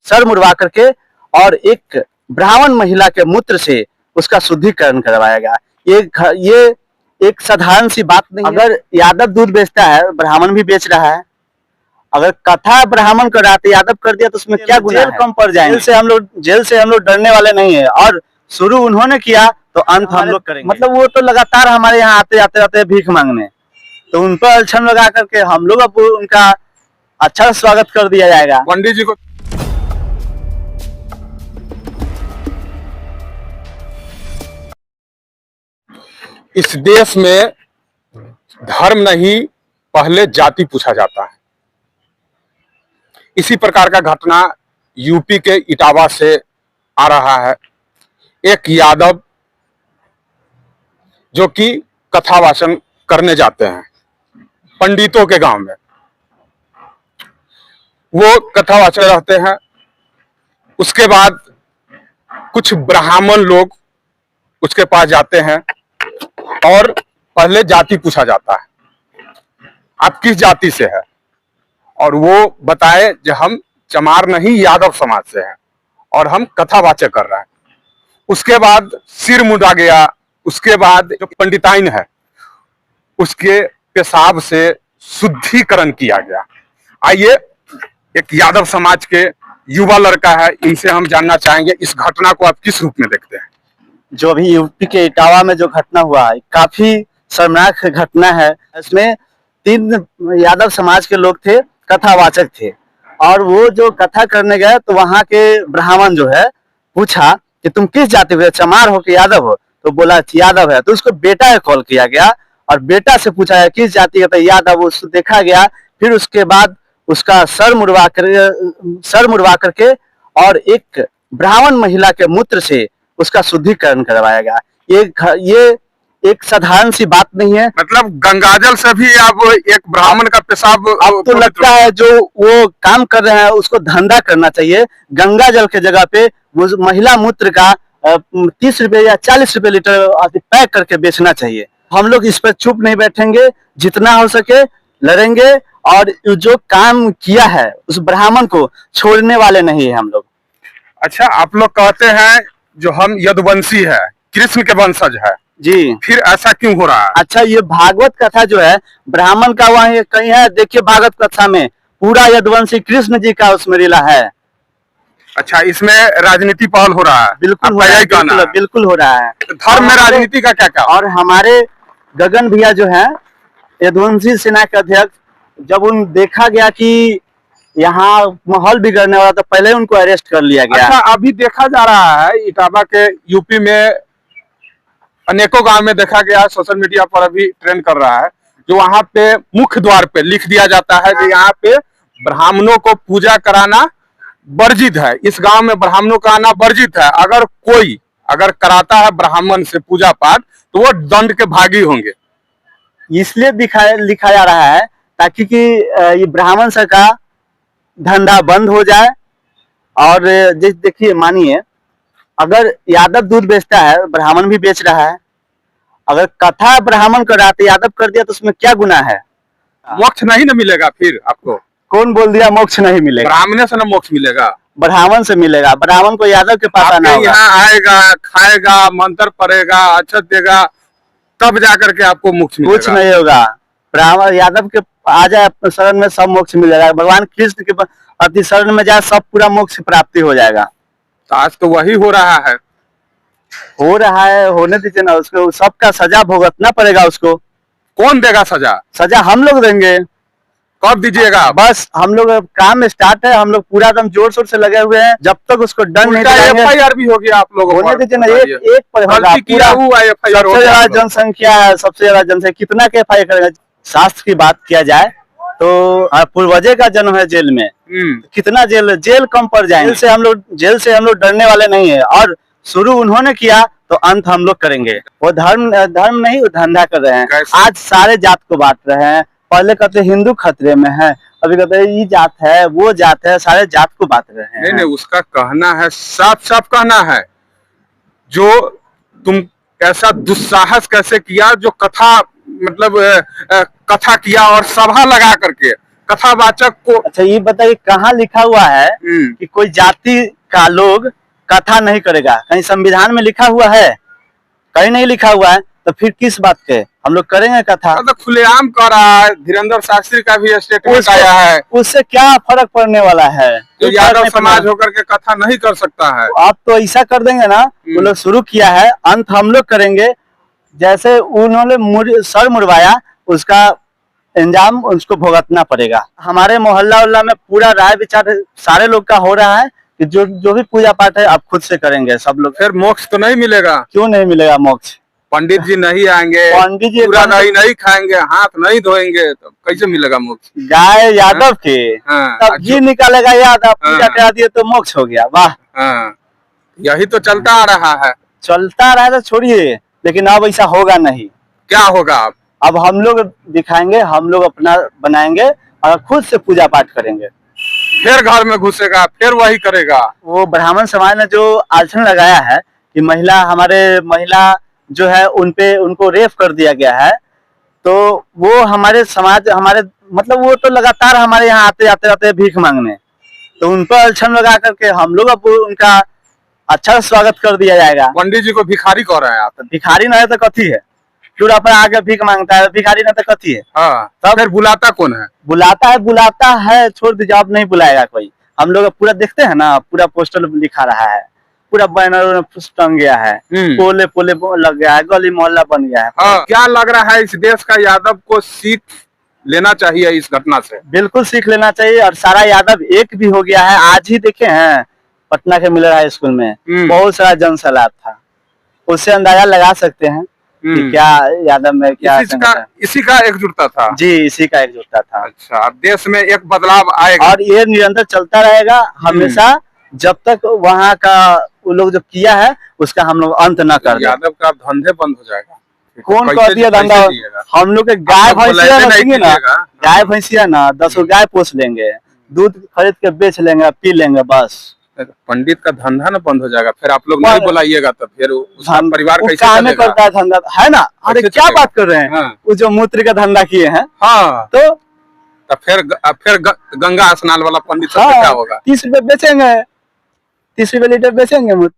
Sir मुड़वा करके और एक ब्राह्मण महिला के मूत्र से उसका शुद्धिकरण करवाया गया। ये एक साधारण सी बात नहीं है। अगर यादव दूध बेचता है, ब्राह्मण भी बेच रहा है। अगर कथा ब्राह्मण कर रहा था, यादव कर दिया तो उसमें क्या गुनाह है? कम पड़ जाएंगे। जेल से हम लोग डरने वाले नहीं है, और शुरू उन्होंने किया तो अंत हम लोग करेंगे। मतलब वो तो लगातार हमारे यहाँ आते जाते भीख मांगने, तो उन पर अड़चन लगा करके हम लोग अब उनका अच्छा स्वागत कर दिया जाएगा। पंडित जी को इस देश में धर्म नहीं, पहले जाति पूछा जाता है। इसी प्रकार का घटना यूपी के इटावा से आ रहा है। एक यादव जो कि कथा वाचन करने जाते हैं पंडितों के गांव में, वो कथा वाचन रहते हैं। उसके बाद कुछ ब्राह्मण लोग उसके पास जाते हैं और पहले जाति पूछा जाता है, आप किस जाति से है, और वो बताए कि हम चमार नहीं यादव समाज से हैं और हम कथावाचक कर रहे हैं। उसके बाद सिर मुड़ा गया। उसके बाद जो पंडिताइन है उसके पेशाब से शुद्धिकरण किया गया। आइए, एक यादव समाज के युवा लड़का है, इनसे हम जानना चाहेंगे इस घटना को आप किस रूप में देखते हैं। जो अभी यूपी के इटावा में जो घटना हुआ है, काफी शर्मनाक घटना है। इसमें 3 यादव समाज के लोग थे, कथावाचक थे, और वो जो कथा करने गए तो वहां के ब्राह्मण जो है पूछा कि तुम किस जाति हो, चमार हो कि यादव हो? तो बोला यादव है। तो उसको बेटा का कॉल किया गया और बेटा से पूछा है किस जाति का, तो यादव। उसको देखा गया। फिर उसके बाद उसका सर मुड़वा करके और एक ब्राह्मण महिला के मूत्र से उसका शुद्धिकरण करवाया गया। ये एक साधारण सी बात नहीं है। मतलब गंगाजल से भी अब एक ब्राह्मण का पेशाब, अब तो लगता है जो वो काम कर रहे हैं उसको धंधा करना चाहिए। गंगा जल के जगह पे वो महिला मूत्र का 30 रुपए या 40 रुपए लीटर पैक करके बेचना चाहिए। हम लोग इस पर चुप नहीं बैठेंगे, जितना हो सके लड़ेंगे, और जो काम किया है उस ब्राह्मण को छोड़ने वाले नहीं है हम लोग। अच्छा, आप लोग कहते हैं जो हम यदुवंशी है, कृष्ण के वंशज है जी, फिर ऐसा क्यों हो रहा है? अच्छा, ये भागवत कथा जो है ब्राह्मण का वहाँ कहीं है, देखिए भागवत कथा में पूरा यदुवंशी कृष्ण जी का उसमें लीला है। अच्छा, इसमें राजनीति पहल हो रहा है? बिल्कुल हो रहा है, बिल्कुल हो रहा है। धर्म में राजनीति का क्या? और हमारे गगन भैया जो है यदुवंशी सेना के अध्यक्ष, जब उन देखा गया कि यहाँ माहौल बिगड़ने वाला, तो पहले उनको अरेस्ट कर लिया गया। अच्छा, अभी देखा जा रहा है इटावा के यूपी में अनेकों गांव में देखा गया, सोशल मीडिया पर अभी ट्रेंड कर रहा है, जो वहां पे मुख्य द्वार पे लिख दिया जाता है कि यहाँ पे ब्राह्मणों को पूजा कराना वर्जित है। इस गांव में ब्राह्मणों का आना वर्जित है। अगर कोई कराता है ब्राह्मण से पूजा पाठ तो वो दंड के भागी होंगे। इसलिए लिखा जा रहा है ताकि कि ये ब्राह्मण से का धंधा बंद हो जाए। और देखिए, मानिए अगर यादव दूध बेचता है, ब्राह्मण भी बेच रहा है। अगर कथा ब्राह्मण कर रहा था, यादव कर दिया तो उसमें क्या गुनाह है? मोक्ष नहीं न मिलेगा फिर आपको? कौन बोल दिया मोक्ष नहीं मिलेगा? ब्राह्मण से न मोक्ष मिलेगा, ब्राह्मण से मिलेगा। ब्राह्मण को यादव के पास आना होगा, यहाँ आएगा, खाएगा, मंत्र पढ़ेगा, अक्षत देगा, तब जाकर के आपको मोक्ष मिलेगा। कुछ नहीं होगा। ब्राह्मण यादव के आ जाए अपने शरण में, सब मोक्ष मिल जाएगा। भगवान कृष्ण के अति शरण में जाए, सब पूरा मोक्ष प्राप्ति हो जाएगा। आज तो वही हो रहा है। होने दीजिए ना उसको, सबका सजा भुगतना पड़ेगा उसको। कौन देगा सजा? सजा हम लोग देंगे। कब दीजिएगा? बस हम लोग काम स्टार्ट है, हम लोग पूरा दम जोर शोर से लगे हुए हैं। जब तक उसको दंड नहीं देंगे, FIR भी हो गया आप लोगों होने दीजिए ना। एक पर होगा, सबसे ज्यादा जनसंख्या है, सबसे ज्यादा जनसंख्या, कितना के FIR करेगा? शास्त्र की बात किया जाए तो पूर्वजे का जन्म है जेल में, कितना जेल कम पड़ जाएंगे। जेल से हम लोग डरने वाले नहीं है, और शुरू उन्होंने किया तो अंत हम लोग करेंगे। वो धर्म नहीं, वो धंधा कर रहे हैं। आज सारे जात को बांट रहे हैं। पहले कहते हिंदू खतरे में है, अभी कहते हैं ये जात है, वो जात है, सारे जात को बांट रहे हैं। नहीं, उसका कहना है, साफ कहना है, जो तुम ऐसा दुस्साहस कैसे किया, जो कथा मतलब कथा किया और सभा लगा करके कथावाचक को। अच्छा ये बताइए कहाँ लिखा हुआ है कि कोई जाति का लोग कथा नहीं करेगा? कहीं संविधान में लिखा हुआ है? कहीं नहीं लिखा हुआ है, तो फिर किस बात के हम लोग करेंगे कथा? तो खुलेआम कर रहा है, धीरेन्द्र शास्त्री का भी स्टेटमेंट आया है। उससे क्या फर्क पड़ने वाला है? तो यादव समाज होकर के कथा नहीं कर सकता है। आप तो ऐसा कर देंगे ना, वो लोग शुरू किया है, अंत हम लोग करेंगे। जैसे उन्होंने सर मुड़वाया, उसका इंजाम उसको भुगतना पड़ेगा। हमारे मोहल्ला उल्ला में पूरा राय विचार सारे लोग का हो रहा है कि जो भी पूजा पाठ है आप खुद से करेंगे सब लोग। फिर मोक्ष तो नहीं मिलेगा? क्यों नहीं मिलेगा मोक्ष? पंडित जी नहीं आएंगे, पंडित जी पूरा नहीं खाएंगे, हाथ नहीं धोएंगे, तो कैसे मिलेगा मोक्ष? गाय यादव के तब घी निकालेगा यादव, पूजा करा दिए तो मोक्ष हो गया। वाह, यही तो चलता आ रहा है। चलता रहा तो छोड़िए, लेकिन अब ऐसा होगा नहीं। क्या होगा? अब हम लोग दिखाएंगे, हम लोग अपना बनाएंगे और खुद से पूजा पाठ करेंगे। फिर घर में घुसेगा, फिर वही करेगा। वो ब्राह्मण समाज ने जो आचरण लगाया है कि हमारे महिला जो है उनको रेप कर दिया गया है, तो वो हमारे समाज मतलब वो तो लगातार हमारे यहाँ आते जाते भीख मांगने, तो उन पर अड़चन लगा करके हम लोग अब उनका अच्छा स्वागत कर दिया जाएगा। पंडित जी को भिखारी कह रहे हैं आप? भिखारी नहीं तो कथी है? चूड़ा पर आके भीख मांगता है, भिखारी नहीं तो कथी है? तब फिर बुलाता कौन है? बुलाता है छोड़ दीजिए, अब नहीं बुलाएगा कोई। हम लोग पूरा देखते हैं ना, पूरा पोस्टर लिखा रहा है, पूरा बैनर टंग गया है, पोले लग गया है, गली मोहल्ला बन गया है। क्या लग रहा है इस देश का यादव को सीख लेना चाहिए इस घटना से? बिल्कुल सीख लेना चाहिए, और सारा यादव एक भी हो गया है। आज ही देखे हैं पटना के मिलर हाई स्कूल में बहुत सारा जनसैलाब था, उससे अंदाजा लगा सकते हैं कि क्या यादव में क्या इसी का एकजुटता था। जी, इसी का एकजुटता था। अच्छा, देश में एक बदलाव आएगा और ये निरंतर चलता रहेगा हमेशा, जब तक वहाँ का वो लोग जो किया है उसका हम लोग अंत न कर दें। यादव का धंधे बंद हो जाएगा। कौन कर दिया धंधा? हम लोग के गाय भैंसिया रखेंगे ना, गाय भैंसिया ना 10 गाय पोस लेंगे, दूध खरीद के बेच लेंगे, पी लेंगे, बस। पंडित का धंधा ना बंद हो जाएगा, फिर आप लोग नहीं बुलाइएगा तो फिर उसका परिवार कैसे चलेगा? करता है धंधा, है ना? अरे क्या बात कर रहे हैं, वो जो मूत्र का धंधा किए हैं। तो फिर गंगा स्नान वाला पंडित क्या होगा? 30 रुपए बेचेंगे, 30 रुपए लीटर बेचेंगे।